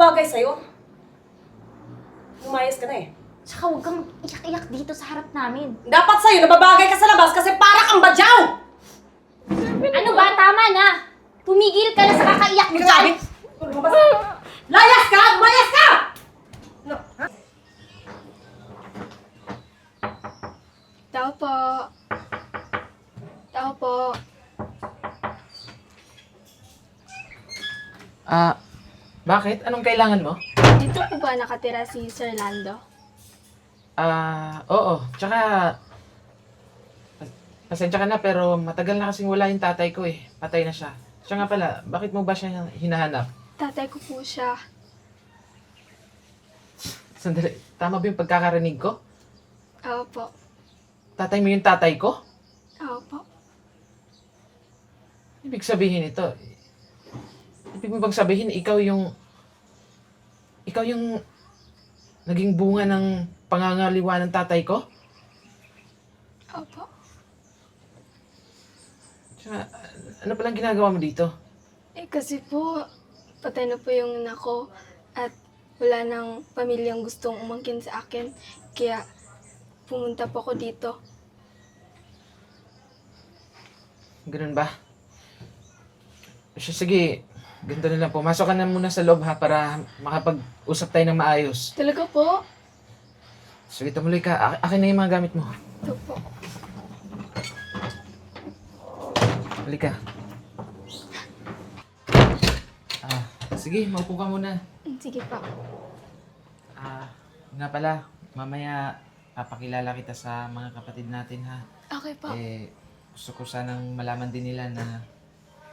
babagay sa'yo. Umayos ka na eh. Tsaka huwag kang iyak-iyak dito sa harap namin. Dapat sa'yo, nababagay ka sa labas kasi para kang badyaw! Ano ba? Tama na! Tumigil ka na sa kakaiyak mo Sabi? Layas ka! Umayas ka! No, ha? Tao po. Tao po. Bakit? Anong kailangan mo? Dito po ba nakatira si Sir Lando? Oo. Tsaka, pasensya ka na pero matagal na kasing wala yung tatay ko eh. Patay na siya. Siya nga pala, bakit mo ba siya hinahanap? Tatay ko po siya. Sandali, tama ba yung pagkakarinig ko? Opo. Tatay mo yung tatay ko? Opo. Ibig sabihin ito, ibig mo bang sabihin ikaw yung naging bunga ng pangangaliwa ng tatay ko? Opo. Tsaka, ano palang ginagawa mo dito? Kasi po, patay na po yung anak ko at wala nang pamilyang gustong umangkin sa akin. Kaya pumunta po ako dito. Ganun ba? Siya, sige, ganito na lang. Pumasok ka na muna sa loob ha para makapag-usap tayo ng maayos. Talaga po? Sige, tumuloy ka. Akin na yung mga gamit mo. Ito po. Halika. Sige, maupo ka muna. Sige po. Nga pala, mamaya papakilala kita sa mga kapatid natin ha. Okay po. Gusto ko sanang malaman din nila na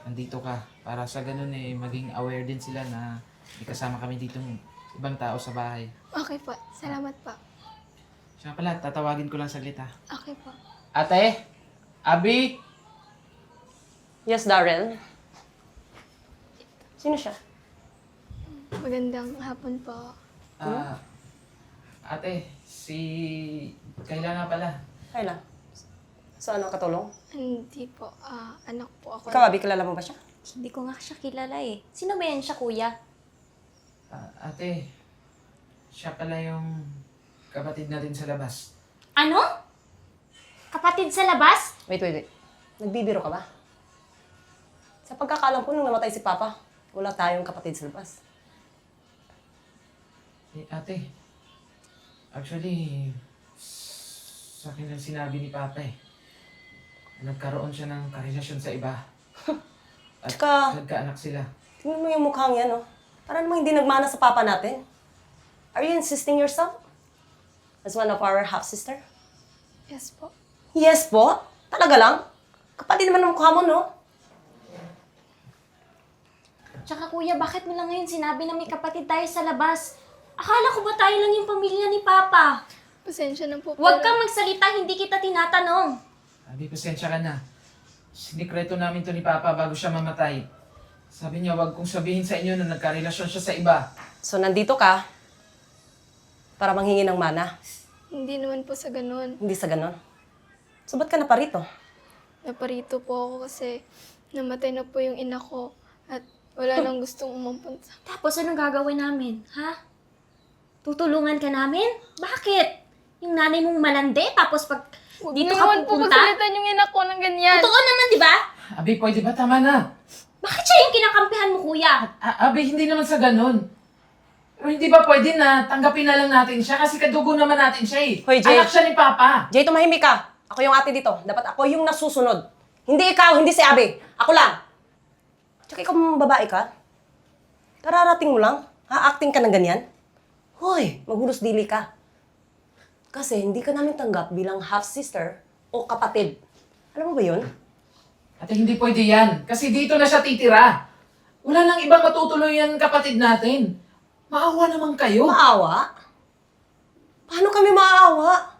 nandito ka. Para sa ganun maging aware din sila na may kasama kami ditong ibang tao sa bahay. Okay po. Salamat po. Siya pala, tatawagin ko lang saglit ha. Okay po. Ate! Abi! Yes, Darren. Sino siya? Magandang hapon po. Ate, Kayla nga pala. Kayla. So ano, katulong? Hindi po. Anak po ako. Ikaw, Abi, kilala mo ba siya? Hindi ko nga siya kilala eh. Sino ba yan siya, kuya? Ate, siya pala yung kapatid natin sa labas. Ano? Kapatid sa labas? Wait. Nagbibiro ka ba? Sa pagkakaalam ko, nung namatay si Papa, wala tayong kapatid sa labas. Ate, actually, sa akin lang sinabi ni Papa nagkaroon siya ng karelasyon sa iba. At Tsaka- nagkaanak sila. Tingnan mo yung mukhang yan, oh. Para namang hindi nagmana sa Papa natin. Are you insisting yourself as one of our half-sister? Yes po. Yes po. Talaga lang? Kapatid naman ang mukha mo, no? Tsaka kuya, bakit mo lang ngayon sinabi na may kapatid tayo sa labas? Akala ko ba tayo lang yung pamilya ni Papa? Pasensya na po. Huwag pero- kang magsalita, hindi kita tinatanong. Abi, pasensya ka na. Sinikreto namin to ni Papa bago siya mamatay. Sabi niya, wag kong sabihin sa inyo na nagkarelasyon siya sa iba. So, nandito ka para manghingi ng mana. Hindi naman po sa ganun. Hindi sa ganon. So, ba't ka na pa rito? Naparito po ako kasi namatay na po yung ina ko at wala nang gustong umampun sa... Tapos anong gagawin namin, ha? Tutulungan ka namin? Bakit? Yung nanay mong malandi, tapos pag dito ka Ngayon po pupunta? pagsalitan yung ina ko ng ganyan. Totoo naman, di ba? Abi, pwede ba? Tama na. Bakit siya yung kinakampihan mo, kuya? Abi, hindi naman sa ganun. Pero hindi ba pwede na tanggapin na lang natin siya kasi kadugo naman natin siya eh. Hoy, Jay. Anak siya ni Papa. Jay, tumahimik ka. Ako yung ate dito. Dapat ako yung nasusunod. Hindi ikaw, hindi si Abby. Ako lang. Tsaka ikaw babae ka. Kararating mo lang. Ha-acting ka ng ganyan. Hoy, maghulos dili ka. Kasi hindi ka namin tanggap bilang half-sister o kapatid. Alam mo ba yun? Ate, hindi pwede yan. Kasi dito na siya titira. Wala nang ibang matutuloy yan kapatid natin. Maawa naman kayo. Maawa? Paano kami maaawa?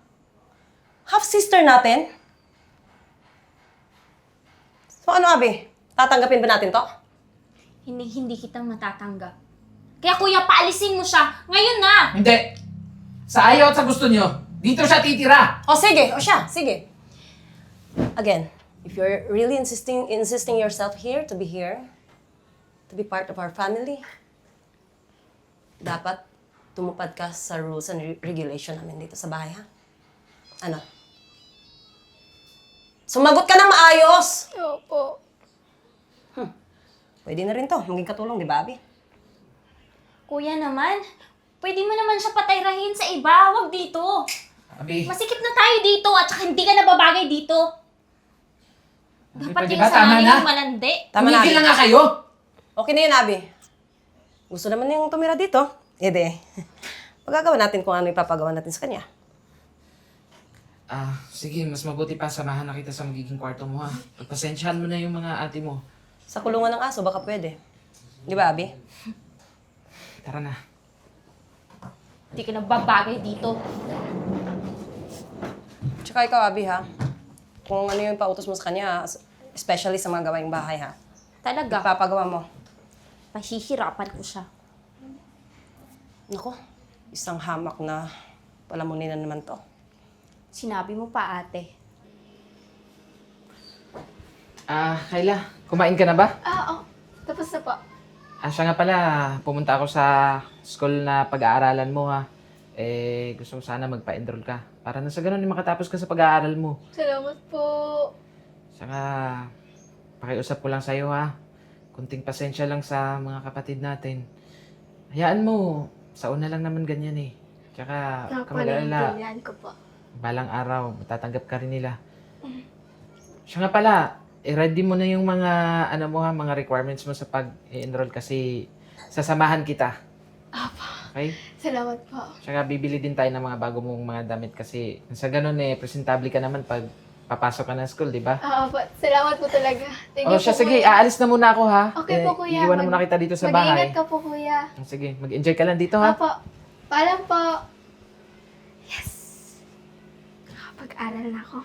Half-sister natin? So ano, Abby? Tatanggapin ba natin to? Hindi kita matatanggap. Kaya kuya, paalisin mo siya. Ngayon na! Hindi. Sa ayaw at sa gusto nyo, dito siya titira. O sige, o siya, sige. Again, if you're really insisting yourself here, to be part of our family, dapat tumupad ka sa rules and regulation namin dito sa bahay, ha? Ano? Sumagot ka ng maayos! Opo. Pwede na rin to. Maging katulong, di ba, Abi? Kuya naman, pwede mo naman siya patayrahin sa iba. Huwag dito. Abi, Masikip na tayo dito at saka hindi ka nababagay dito. Dapat pwede yung ba? sa Tama nanay na. yung malandi. Tama na, tumigil Abi. na nga kayo! Okay na yun, Abi. Gusto naman niyang tumira dito. Magagawa natin kung ano ipapagawa natin sa kanya. Sige, mas mabuti pa samahan na kita sa magiging kwarto mo, ha? Pagpasensyahan mo na yung mga ate mo. Sa kulungan ng aso, baka pwede. Di ba, Abi? Tara na. Hindi ka nababagay dito. Tsaka ikaw, Abi, ha? Kung ano yung pautos mo sa kanya, especially sa mga gawaing bahay, ha? Talaga, Papagawa mo. pahihirapan ko siya. Nako, isang hamak na palamunin na naman to. Sinabi mo pa, ate. Kayla, kumain ka na ba? Tapos na po. Siya nga pala, pumunta ako sa school na pag-aaralan mo, ha? Gusto ko sana magpa-enroll ka. Para na sa ganun, makatapos ka sa pag-aaral mo. Salamat po. Saka, pakiusap ko lang sa'yo, ha? Kunting pasensya lang sa mga kapatid natin. Hayaan mo, sa una lang naman ganyan, eh. Tsaka, kamag-alala, Naiintindihan ko po. balang araw, matatanggap ka rin nila. Siya nga pala, i-ready mo na yung mga, mga requirements mo sa pag-enroll kasi sasamahan kita. Okay? Salamat po. Tsaka bibili din tayo ng mga bago mong mga damit kasi sa ganun presentable ka naman pag papasok ka ng school, di ba? Opo. Salamat po talaga. Thank Oh, you siya, po, sige, kuya. aalis na muna ako, ha? Okay po, kuya. Iiwan na muna kita dito sa Mag-iingat bahay. ka po, kuya. Sige, mag-enjoy ka lang dito, ha? Opo. Paalam po. Yes! Nakapag-aral na ako.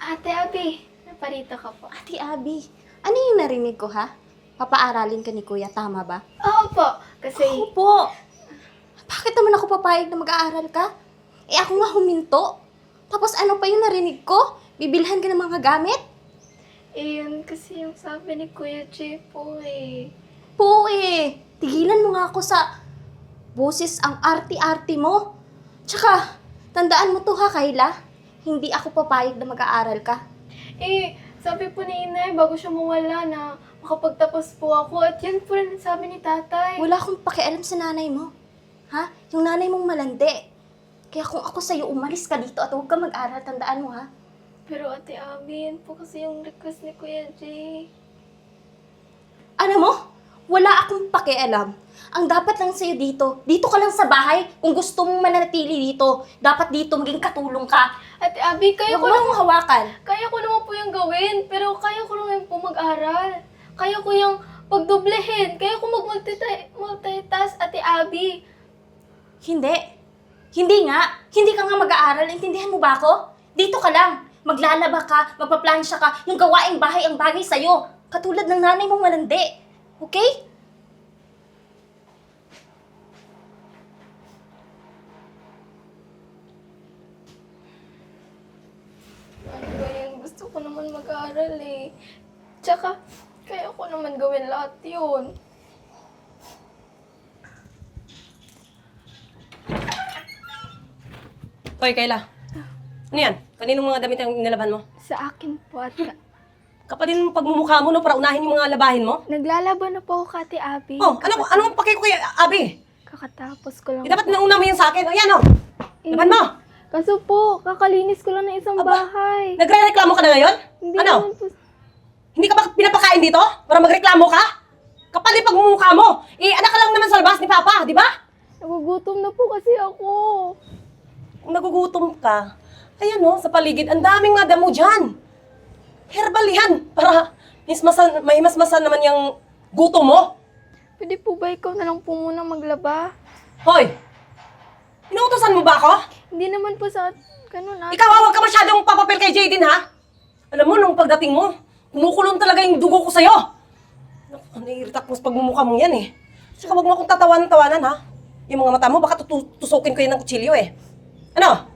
Ate Abby. Naparito ka po. Ate Abby, ano yung narinig ko, ha? Papaaralin ka ni Kuya, tama ba? Oo po. Kasi, Opo. Bakit naman ako papayag na mag-aaral ka? Ako nga huminto. Tapos ano pa yung narinig ko? Bibilhan ka ng mga gamit? yun kasi yung sabi ni Kuya Jay po eh. Po tigilan mo nga ako sa boses ang arti-arti mo. Tsaka, tandaan mo to ha, Kayla. Hindi ako papayag na mag-aaral ka. Sabi po ni Inay, bago siya mawala na makapagtapos po ako. At yan po rin ang sabi ni Tatay. Wala akong pakialam sa nanay mo. Ha? Yung nanay mong malandi. Kaya kung ako sa'yo, umalis ka dito at huwag ka mag-aral, tandaan mo ha. Pero Ate Abby, yan po kasi yung request ni Kuya Jay. Ano mo? Wala akong pakialam. Ang dapat lang sa'yo dito ka lang sa bahay. Kung gusto mong manatili dito, dapat dito maging katulong ka. Ate Abby, kaya Huwag ko mo akong hawakan. Kaya ko naman po yung gawin, pero kaya ko naman po mag-aral. Kaya ko yung pagdoblehin. Kaya ko mag-multitask, Ate Abby. Hindi. Hindi nga. Hindi ka nga mag-aaral. Intindihan mo ba ako? Dito ka lang. Maglalaba ka, magpaplansya ka. Yung gawaing bahay ang bagay sa'yo. Katulad ng nanay mong malandi. Okay? Ano ba yung gusto ko naman mag-aral eh. Tsaka, kaya ko naman gawin lahat yun. Hoy, Kayla. Ano yan? Kaninong mga damit ang inalaban mo? Sa akin po at Kapalin mo pagmumukha mo, no? Para unahin yung mga labahin mo? naglalaban na po ako kay Ate Abby. Oh, anong pake ko kay Abi? Kakatapos ko lang. Dapat nauna mo yan sa akin. O yan, oh. Laban mo. Kaso po, kakalinis ko lang ng isang bahay. Nagre-reklamo ka na ngayon? Hindi Ano? naman po. Hindi ka ba pinapakain dito? Para magreklamo ka? Kapal yung pagmumukha mo. Anak ka lang naman sa labas ni Papa, di ba? Nagugutom na po kasi ako. Kung nagugutom ka, ayan no, sa paligid, ang daming mga damo dyan. Herbal yan, para may masmasan naman yung gutom mo. Pwede po ba ikaw na lang po muna maglaba? Hoy! Inuutosan mo ba ako? Hindi naman po sa ganun ate. Ikaw, huwag ka masyadong papapil kay Jaden, ha? Alam mo, nung pagdating mo, kumukulong talaga yung dugo ko sa'yo. Naku, naiiritak mo sa pagmumukha mong yan, eh. Saka huwag mo akong tatawan-tawanan, ha? Yung mga mata mo, baka tusukin ko yun ng kutsilyo, eh. Ano?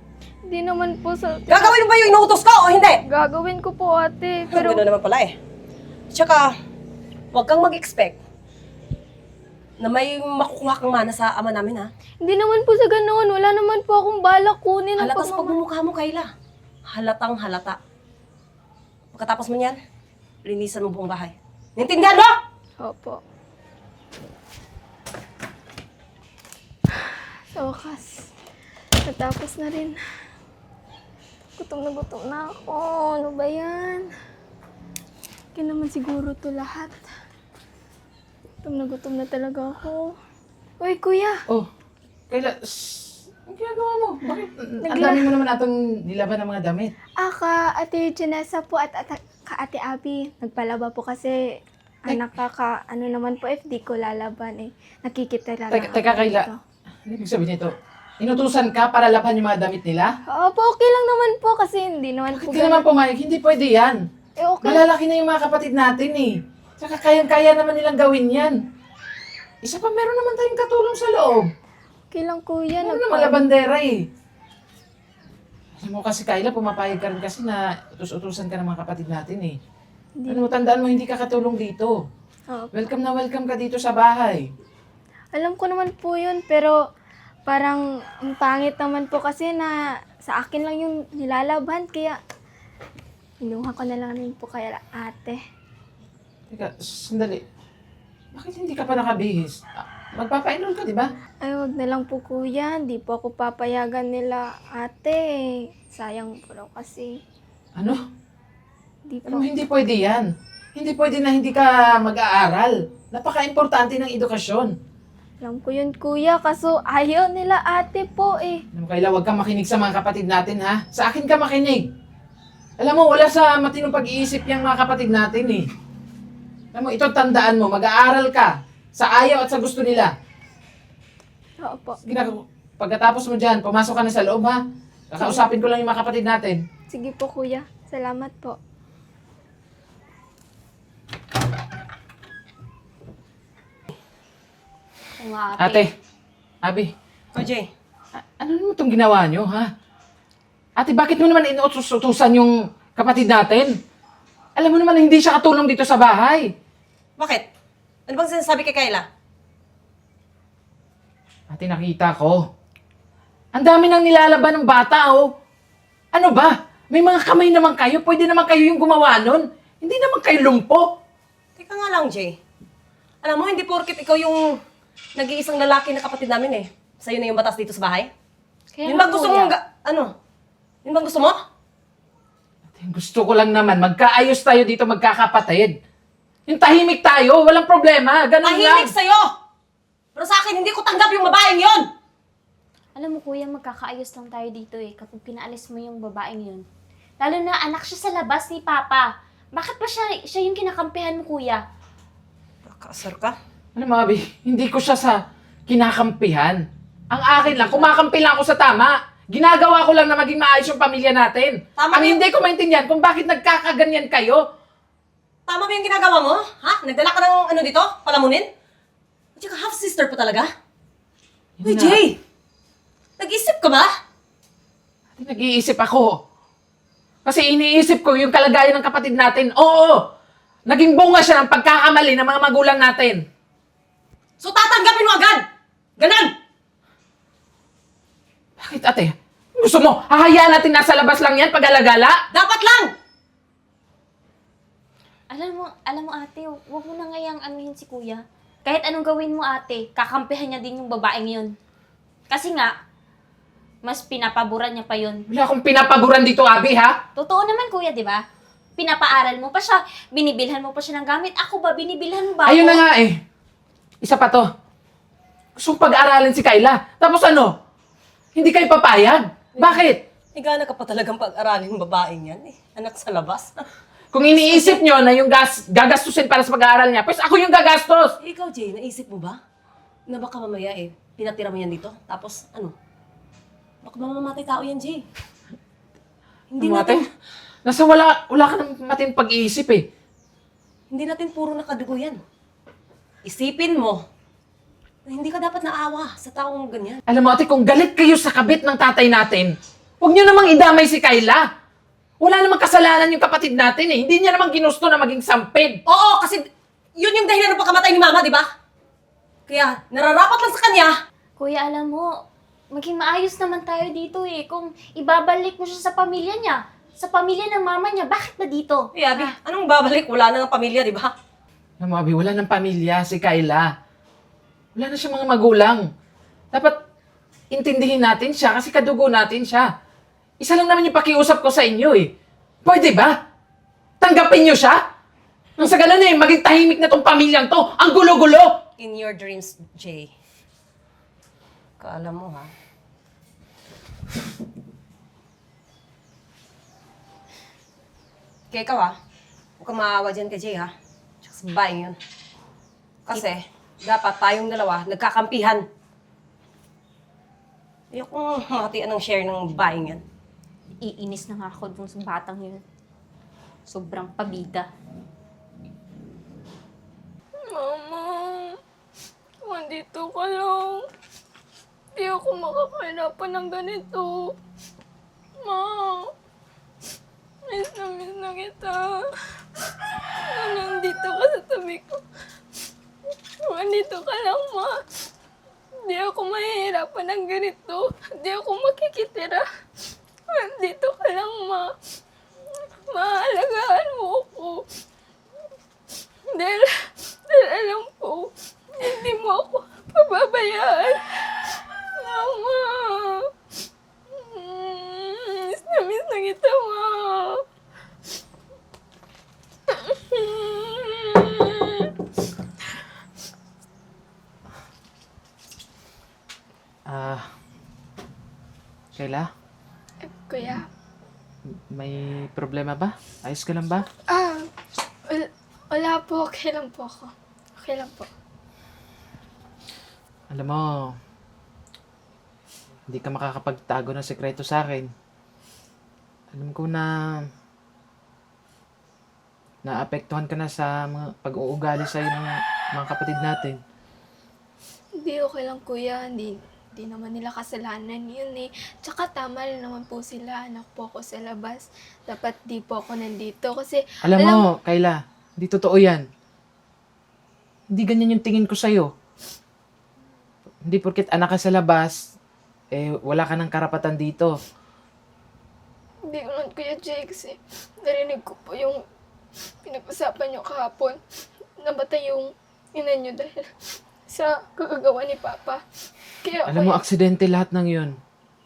Hindi naman po sa... Gagawin mo ba yung inuutos ko o hindi? Gagawin ko po ate, pero... Pero... Gano'n naman pala, eh. Tsaka, huwag kang mag-expect na may makukuha kang mana sa ama namin, ha? Hindi naman po sa ganoon. Wala naman po akong balak kunin. ang Halata sa pagmamahal. pagmumukha mo, Kayla. Halatang halata. Pagkatapos mo niyan, linisan mo buong bahay. Naintindihan mo? Opo. Sa wakas, natapos na rin. Gutom na ako. Ano ba yan? Kaya naman siguro to lahat. Gutom na talaga ako. Uy, kuya! Oh, Kayla, ang ginagawa mo? Bakit? Ang Nagla- dami mo naman atong nilaban ng mga damit. Ka Ate Janessa po at ka Ate Abby. Nagpalaba po kasi ano naman po di ko lalaban eh. Nakikita lang Teka, ako Kayla. dito. Ano ibig sabihin nito? Inutusan ka para laban yung mga damit nila? Opo, okay lang naman po kasi hindi naman Bakit po ka naman pumayag? Hindi pwede yan. okay. Malalaki na yung mga kapatid natin eh. Tsaka kayang-kaya naman nilang gawin yan. Isa pa, meron naman tayong katulong sa loob. Okay lang kuya. Meron naman labandera eh. Alam mo kasi, Kayla, pumapayag ka rin kasi na utus-utusan ka ng mga kapatid natin eh. Ano mo, tandaan mo, hindi ka katulong dito. Opo. Welcome na welcome ka dito sa bahay. Alam ko naman po yun, pero parang ang pangit naman po kasi na sa akin lang yung nilalaban, kaya inuha ko na lang rin po kaya ate. Teka, sandali. Bakit hindi ka pa nakabihis? Magpapa-enroll ka, di ba? Ay, wag na lang po kuya, hindi po ako papayagan nila ate. Sayang po raw kasi. Ano? Hindi po. Ano, hindi pwede yan. Hindi pwede na hindi ka mag-aaral. Napaka-importante ng edukasyon. Alam ko yun kuya, kaso ayaw nila ate po eh. Alam mo, Kayla, huwag kang makinig sa mga kapatid natin, ha? Sa akin ka makinig. Alam mo, wala sa matinong pag-iisip yung mga kapatid natin, eh. Alam mo, ito tandaan mo, mag-aaral ka sa ayaw at sa gusto nila. Opo. Sige na, pagkatapos mo dyan, pumasok ka na sa loob, ha? Kakausapin ko lang yung mga kapatid natin. Sige po kuya, salamat po. Mga Ate, Abi, Ko, Jay. ano naman itong ginawa nyo, ha? Ate, bakit mo naman inuutos-utusan yung kapatid natin? Alam mo naman na hindi siya katulong dito sa bahay. Bakit? Ano bang sinasabi kay Kayla? Ate, nakita ko. Ang dami nang nilalaban ng bata, oh. Ano ba? May mga kamay naman kayo. Pwede naman kayo yung gumawa nun. Hindi naman kayo lumpo. Teka nga lang, Jay. Alam mo, hindi porkit ikaw yung nag-iisang lalaki na kapatid namin eh. Sa'yo na yung batas dito sa bahay. Kaya Yun nga, ba gusto kuya. mo? Ano? Yun bang gusto mo? Ate, gusto ko lang naman, magkaayos tayo dito, magkakapatid. Yung tahimik tayo, walang problema. Ganun lang. Tahimik sa'yo! Pero sa akin, hindi ko tanggap yung babaeng yon. Alam mo kuya, magkakaayos lang tayo dito eh kapag pinaalis mo yung babaeng yun. Lalo na anak siya sa labas ni Papa. Bakit ba siya yung kinakampihan mo kuya? Nakasar ka? Ano mga Abi, hindi ko siya sa kinakampihan. Ang akin lang, kumakampi lang ako sa tama. Ginagawa ko lang na maging maayos yung pamilya natin. Tama Ang yun. hindi ko maintindihan kung bakit nagkakaganyan kayo. Tama ba yung ginagawa mo? Ha? Nagdala ka ng ano dito? Palamunin? At saka half-sister pa talaga? Yun Uy, na. Jay! Nag-isip ka ba? Nag-iisip ako. Kasi iniisip ko yung kalagayan ng kapatid natin. Oo! Naging bunga siya ng pagkakamali ng mga magulang natin. So tatanggapin mo agad! Ganon! Bakit ate? Gusto mo, hahayaan natin nasa labas lang yan pag-alagala? Dapat lang! Alam mo ate, wag mo na ngayang anuhin si kuya. Kahit anong gawin mo ate, kakampihan niya din yung babaeng yun. Kasi nga, mas pinapaboran niya pa yun. Wala akong pinapaboran dito, Abi, ha? Totoo naman kuya, di ba? Pinapaaral mo pa siya, binibilhan mo pa siya ng gamit. Ako ba, binibilhan mo ba ako? Ayun na nga eh. Isa pa to. Gusto kong pag-aralin si Kayla. Tapos ano? Hindi kayo papayag. Bakit? Higana ka pa talagang pag-aralin ng babaeng yan eh. Anak sa labas. Kung iniisip nyo na yung gagastusin para sa pag-aaral niya, pues ako yung gagastos. Ikaw, Jay, naisip mo ba? Na baka mamaya eh, pinatira mo yan dito. Tapos, ano? Baka mamamatay tao yan, Jay. Hindi Ano, ate? natin, Nasa wala ka ng matin pag-iisip eh. hindi natin puro nakadugo yan. Isipin mo na hindi ka dapat naawa sa taong ganyan. Alam mo ate, kung galit kayo sa kabit ng tatay natin, huwag nyo namang idamay si Kayla. Wala namang kasalanan yung kapatid natin eh. Hindi niya namang ginusto na maging sampid. Oo, kasi yun yung dahilan ng pagkamatay ni Mama, di ba? Kaya nararapat lang sa kanya. Kuya, alam mo, maging maayos naman tayo dito eh. Kung ibabalik mo siya sa pamilya niya, sa pamilya ng mama niya, bakit ba dito? Eh, Abby, anong babalik? Wala na ng pamilya, di ba? Alam mo, Abi, wala ng pamilya si Kyla. Wala na siyang mga magulang. Dapat intindihin natin siya kasi kadugo natin siya. Isa lang naman yung pakiusap ko sa inyo eh. Pwede ba? Tanggapin niyo siya? Nang sa ganun eh, maging tahimik na tong pamilyang to. Ang gulo-gulo! In your dreams, Jay. Kaalam mo, ha? Kaya ikaw, ha? Huwag kang maawa dyan kay Jay, ha? Tsaka sa babaeng yun. Kasi, dapat tayong dalawa nagkakampihan. Ayokong makatian ng share ng babaeng yan. Iinis na nga ako dun sa batang yun. Sobrang pabida. Mama, andito ka lang. Di ako makakahirapan ng ganito. Ma, miss na kita. Nandito ka sa tabi ko. Andito ka lang, ma. Di ako mahihirapan ng ganito. Di ako makikitira. Andito ka lang, ma. Maalagaan mo ako. Dahil alam ko, hindi mo ako pababayaan. Mama! Miss na kita, ma. Kyla, Kuya, may problema ba? Ayos ka lang ba? wala po. Okay lang po ako. Okay lang po. Alam mo, hindi ka makakapagtago ng sekreto sa akin. Alam ko na naapektuhan ka na sa mga pag-uugali sa'yo ng mga kapatid natin. Hindi, okay lang, kuya. Hindi naman nila kasalanan yun eh. Tsaka tama rin naman po sila. Anak po ako sa labas. Dapat di po ako nandito. Kasi, Alam mo, Kyla, hindi totoo yan. Hindi ganyan yung tingin ko sa'yo. Hindi porket anak ka sa labas, eh wala ka ng karapatan dito. hindi naman, Kuya Jake, kasi narinig ko po yung pinag-usapan nyo kahapon. Namatay yung ina nyo dahil sa kagagawa ni Papa. Kaya Alam mo, aksidente lahat ng yun.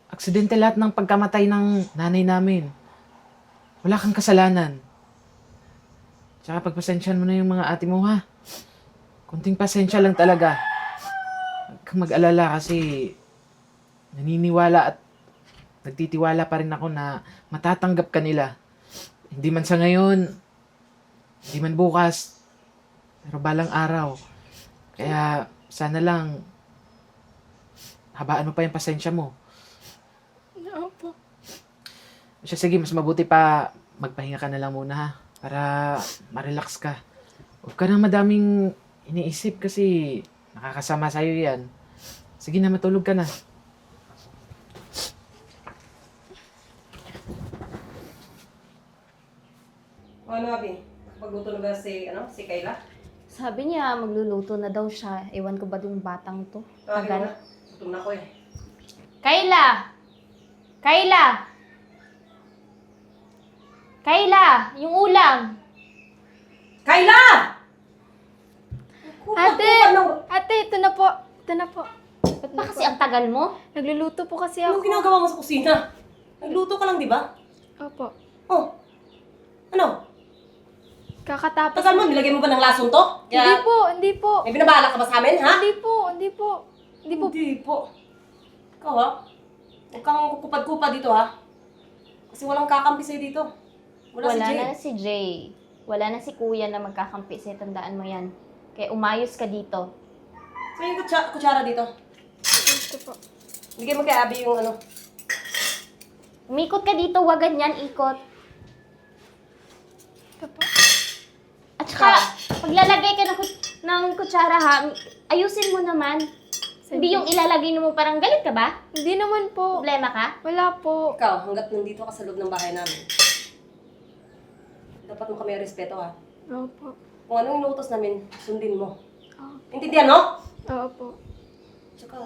Aksidente lahat ng pagkamatay ng nanay namin. Wala kang kasalanan. Tsaka pagpasensyahan mo na yung mga ate mo, ha? Kunting pasensya lang talaga. Huwag kang mag-alala kasi naniniwala at nagtitiwala pa rin ako na matatanggap ka nila. Hindi man sa ngayon, hindi man bukas, pero balang araw. Kaya sana lang habaan mo pa yung pasensya mo. Opo. Siya, sige, mas mabuti pa magpahinga ka na lang muna, ha? Para ma-relax ka. Huwag ka nang madaming iniisip kasi nakakasama sa'yo yan. Sige na, matulog ka na. Ano, Abby? Pagluto na ba si Kayla? Sabi niya, magluluto na daw siya. Ewan ko ba yung batang to? Tawagin mo Tagal. na. Gutom na ako eh. Kayla! Kayla! Kayla! Yung ulam! Kayla! Ate, ito na po. Ito na po. Ba't ba kasi ang tagal mo? Nagluluto po kasi Anong ako. ginagawa mo sa kusina? Nagluto ka lang, di ba? Opo. Oh. Ano? Kakatapos. Tagal mo, nilagay mo ba ng lason to? Hindi po. May binabalak ka ba sa amin, ha? Hindi po. Hindi po. Ikaw, ha? Huwag kang kupad-kupad dito, ha? Kasi walang kakampi sa'yo dito. Wala si Jay. na si Jay. Wala na si Kuya na magkakampi sa'yo. Tandaan mo yan. Kaya umayos ka dito. So yung kutsara dito. Ito po. Bigay mo kay Abby yung ano. Umikot ka dito, wag ganyan, ikot. Ito po. At saka, paglalagay ka ng kutsara ha, ayusin mo naman. Hindi yung ilalagay mo parang galit ka ba? Hindi naman po. Problema ka? Wala po. Ikaw, hanggat nandito ka sa loob ng bahay namin, dapat mo kami respeto, ha? Opo. Kung anong inuutos namin, sundin mo. Oh. Intindihan mo? Opo. Tsaka,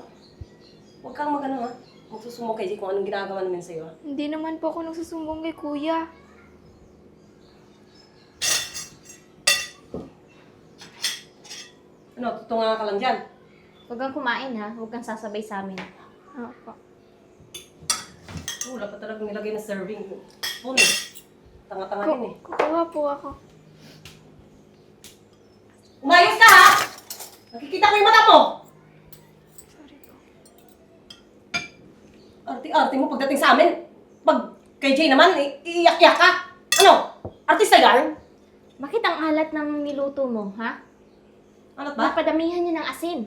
huwag kang magano ha. Magsusumbong kay Jay kung anong ginagawa namin sa'yo ha. Hindi naman po ako nagsusumbong kay kuya. Ano, tutunga ka lang dyan. Huwag kang kumain ha. Huwag kang sasabay sa amin. Opo. Wala pa talagang nilagay na serving. Spoon eh. Tanga-tanga din eh. Kukuha po ako. Umayos ka ha! Nakikita ko yung mata mo! Sorry po. Arte-arte mo pagdating sa amin. Pag kay Jay naman, iiyak-iyak ka. Ano? Artista yan? Bakit ang alat ng niluto mo, ha? Ano ba? Napadamihan niyo ng asin.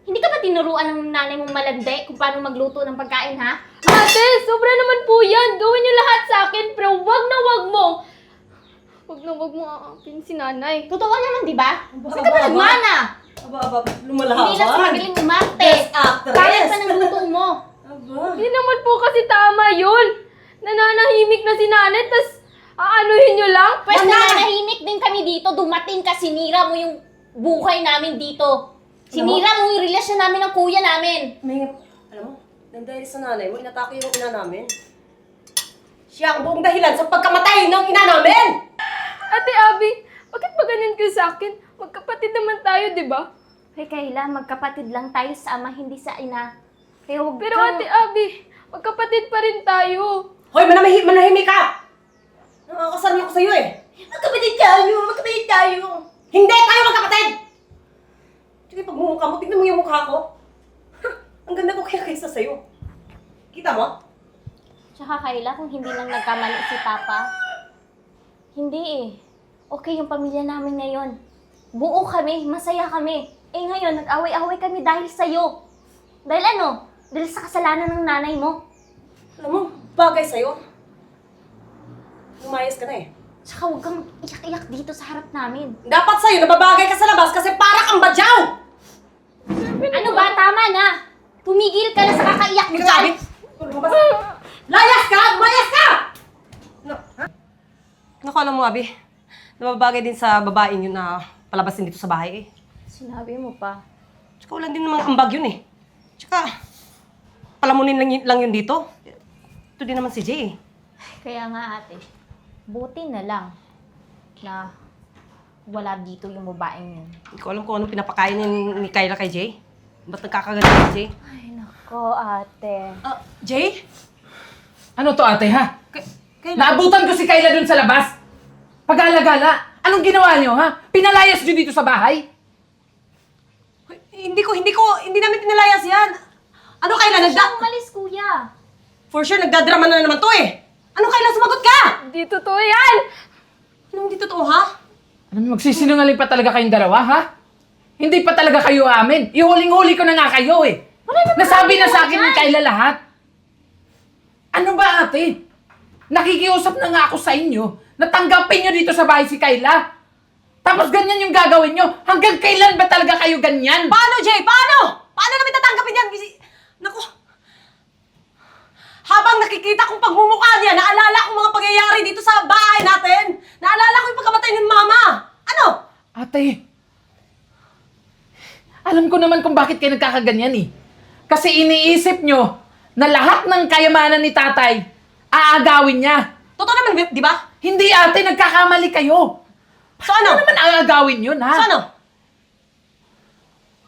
Hindi ka ba tinuruan ng nanay mong malandi kung paano magluto ng pagkain, ha? Ate, sobra naman po yan. Gawin niyo lahat sa akin, pero wag na wag mo. Wag na wag mo aapin si nanay. Totoo naman, di ba? Aba, Saan ka ba aba, nagmana? Aba, lumalahaban. Hindi lang sa magaling umarte. Best actress. Kaya pa ng luto mo. Aba. Hindi naman po kasi tama yun. Nananahimik na si nanay, tas aanuhin niyo lang. Pwes nananahimik din kami dito. Dumating ka, sinira mo yung buhay namin dito. Sinira mo yung relasyon namin ng kuya namin. May, alam mo, nang dahil sa nanay mo, inatake yung ina namin. Siya ang buong dahilan sa pagkamatay ng ina namin! Ate Abby, bakit ba ganyan kayo sa akin? Magkapatid naman tayo, di ba? Hey Kayla, magkapatid lang tayo sa ama, hindi sa ina. Kaya huwag Pero kang... Ate Abby, magkapatid pa rin tayo. Hoy, manahimik ka! Nakakasal na ako sa'yo eh. Magkapatid tayo! Hindi tayo magkapatid! Sige, pag mumukha mo, tignan mo yung mukha ko. Ang ganda ko kaya kaysa sa'yo. Kita mo? Tsaka Kayla, kung hindi lang nagkamali si Papa, hindi eh. Okay yung pamilya namin ngayon. Buo kami, masaya kami. Eh ngayon, nag-away-away kami dahil sa'yo. Dahil ano? Dahil sa kasalanan ng nanay mo. Alam mo, bagay sa'yo. Lumayas ka na eh. Tsaka huwag kang iyak-iyak dito sa harap namin. Dapat sa'yo, nababagay ka sa labas kasi para kang badyaw! Ano ba? Tama na! Tumigil ka na sa kakaiyak mo Sabi? dyan! Layas ka! Lumayas ka! No, ha? Naku, alam mo, Abi. Nababagay din sa babaeng yun na palabasin dito sa bahay eh. Sinabi mo pa. Tsaka wala din namang ambag yun eh. Tsaka, palamunin lang yun dito. Ito din naman si Jay eh. Kaya nga ate, buti na lang na wala dito yung babaeng yun. Hindi ko alam kung anong pinapakain ni Kyla kay Jay. Ba't nagkakaganito si Jay? Ay nako ate. Jay? Ano to ate ha? Kyla? Naabutan ko si Kayla dun sa labas. Pag-alagala. Anong ginawa niyo ha? Pinalayas niyo dito sa bahay? Hindi namin pinalayas yan. Ano Kyla? Siya umalis kuya. For sure, nagdadrama na naman to eh. Ano Kyla? Sumagot ka! Di totoo yan! Anong hindi totoo ha? Ano, magsisinungaling pa talaga kayong dalawa ha? Hindi pa talaga kayo amin. Ihuling-huli ko na nga kayo eh. Nasabi na sa akin ni Kayla lahat. Ano ba ate? Nakikiusap na nga ako sa inyo na tanggapin nyo dito sa bahay si Kayla. Tapos ganyan yung gagawin nyo. Hanggang kailan ba talaga kayo ganyan? Paano, Jay? Paano? Paano namin tatanggapin yan? Naku. Habang nakikita kong pagmumukha niya, naalala kong mga pangyayari dito sa bahay natin. Naalala ko yung pagkamatay ng mama. Ano? Ate, alam ko naman kung bakit kayo nagkakaganyan eh. Kasi iniisip nyo na lahat ng kayamanan ni tatay, aagawin niya. Totoo naman, di ba? Hindi ate, nagkakamali kayo. So ano? Ano naman aagawin yun, ha? So ano?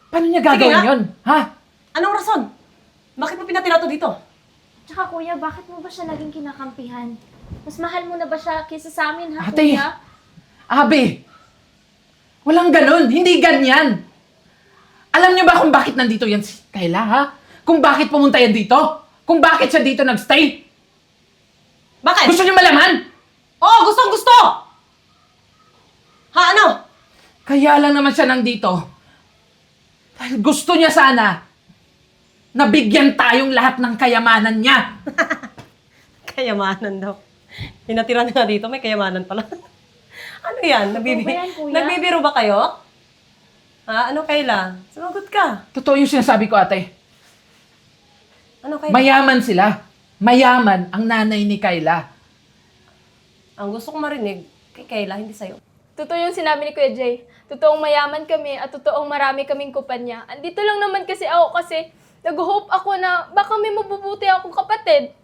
Paano niya Sige gagawin nga. yun, ha? Anong rason? Bakit mo pinatira to dito? Tsaka kuya, bakit mo ba siya naging kinakampihan? Mas mahal mo na ba siya kaysa sa amin ha Ate, kuya? Abi, walang ganun. Hindi ganyan. Alam niyo ba kung bakit nandito yan si Kayla, ha? Kung bakit pumunta yan dito? Kung bakit siya dito nagstay? Bakit? Gusto niyo malaman? Oo, gustong gusto! Ha, ano? Kaya lang naman siya nandito. Dahil gusto niya sana na bigyan tayong lahat ng kayamanan niya. Kayamanan daw. Pinatira na nga dito, may kayamanan pala. Ano yan? Totoo ba yan, kuya? Nagbibiro ba kayo? Ha? Ano Kayla? Sumagot ka. Totoo yung sinasabi ko, ate. Ano Kayla? Mayaman sila. Mayaman ang nanay ni Kayla. Ang gusto ko marinig kay Kayla, hindi sa'yo. totoo yung sinabi ni Kuya Jay. Totoong mayaman kami at totoong marami kaming kumpanya. Andito lang naman kasi ako kasi nag-hope ako na baka may mabubuti akong kapatid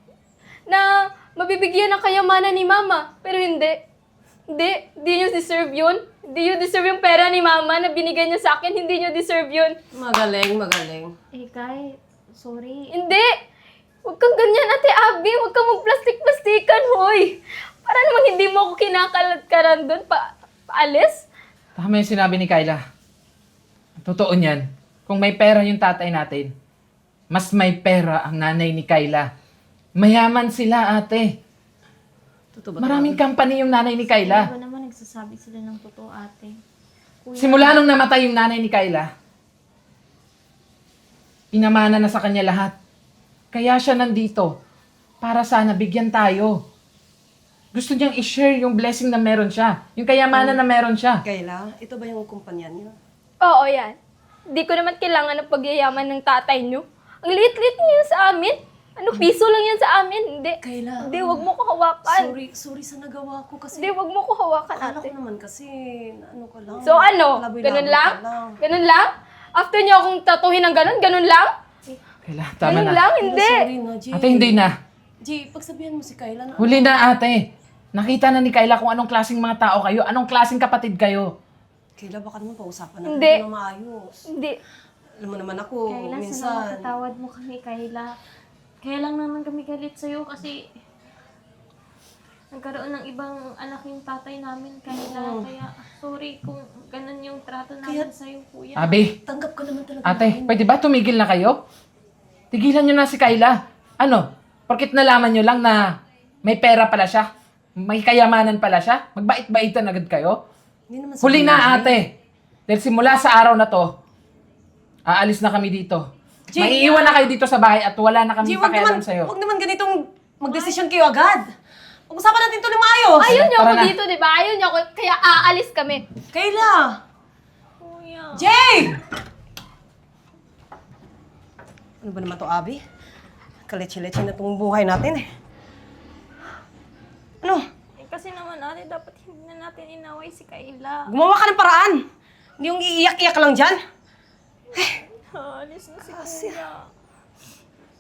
na mabibigyan ng kayamanan ni Mama. Pero hindi. Hindi nyo deserve yun. Hindi nyo deserve yung pera ni Mama na binigay niya sa akin. Hindi nyo deserve yun. Magaling. Eh, Kai, sorry. Hindi! Huwag kang ganyan, Ate Abby. Huwag kang magplastik-plastikan, hoy. Para naman hindi mo ako kinakalat-karan doon. Paalis? Tama yung sinabi ni Kyla. Totoo niyan. Kung may pera yung tatay natin, mas may pera ang nanay ni Kyla. Mayaman sila, ate. Totoo ba? Maraming company yung nanay ni Kyla. Di ba naman nagsasabi sila ng totoo, ate? Kuya, Simula nung namatay yung nanay ni Kyla, pinamana na sa kanya lahat. Kaya siya nandito para sana bigyan tayo. Gusto niyang i-share yung blessing na meron siya. Yung kayamanan na meron siya. Kayla, ito ba yung kumpanya niyo? Oo, yan. Hindi ko naman kailangan ng pagyayaman ng tatay nyo. Ang liit-liit niyo yan sa amin. Ano, piso lang yan sa amin. Hindi. Kayla, Hindi, wag mo ko hawakan. Sorry sa nagawa ko kasi... Hindi, wag mo ko hawakan, Akala ate. ko naman kasi, ano ka lang. So ano? Laboy-laboy Ganun ka lang? Ganun lang? After niyo akong tatuhin ng ganun? Ganun lang? Kyla, tama Ganun na. lang? Hindi. Sorry na, Jay. Ate, hindi na. Jay, pagsabihan mo si Kayla na... Huli na, ate. Nakita na ni Kyla kung anong klaseng mga tao kayo, anong klaseng kapatid kayo. Kayla, baka naman pausapan natin Hindi. ito na maayos. Hindi. Alam mo naman ako, Kayla, sana minsan... mapatawad mo kami, Kayla. Kaya lang naman kami galit sa'yo kasi nagkaroon ng ibang anak yung tatay namin, Kayla. Kaya sorry kung ganun yung trato namin sa'yo, kuya. Abi, Tanggap ka naman talaga ate, namin. pwede ba tumigil na kayo? Tigilan nyo na si Kyla. Ano? Porkit nalaman nyo lang na may pera pala siya, may kayamanan pala siya, magbait-baitan agad kayo? Hindi naman Huli sabihin na, Jay. ate. Dahil simula sa araw na to, aalis na kami dito. Jay, Maiiwan na kayo dito sa bahay at wala na kami Jay, wag pakialam naman, sa'yo. wag naman ganitong magdesisyon kayo agad. Pag-usapan natin ito ng maayos. Ayaw niyo Tara ako na. dito, di ba? Ayaw niyo ako. Kaya aalis kami. Kayla! Kuya. Jay! Ano ba naman to, Abby? Kaletse-letse na itong buhay natin eh. Ano? Eh, kasi naman, ate, dapat hindi na natin inaway si Kayla. Gumawa ka ng paraan. Hindi yung iiyak-iyak lang dyan. Alis na si kuya.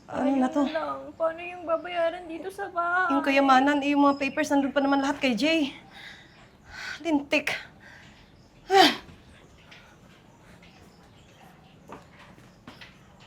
Ano na to? Lang, paano yung babayaran dito sa bahay? Yung kayamanan, yung mga papers, nandun pa naman lahat kay Jay. Lintik.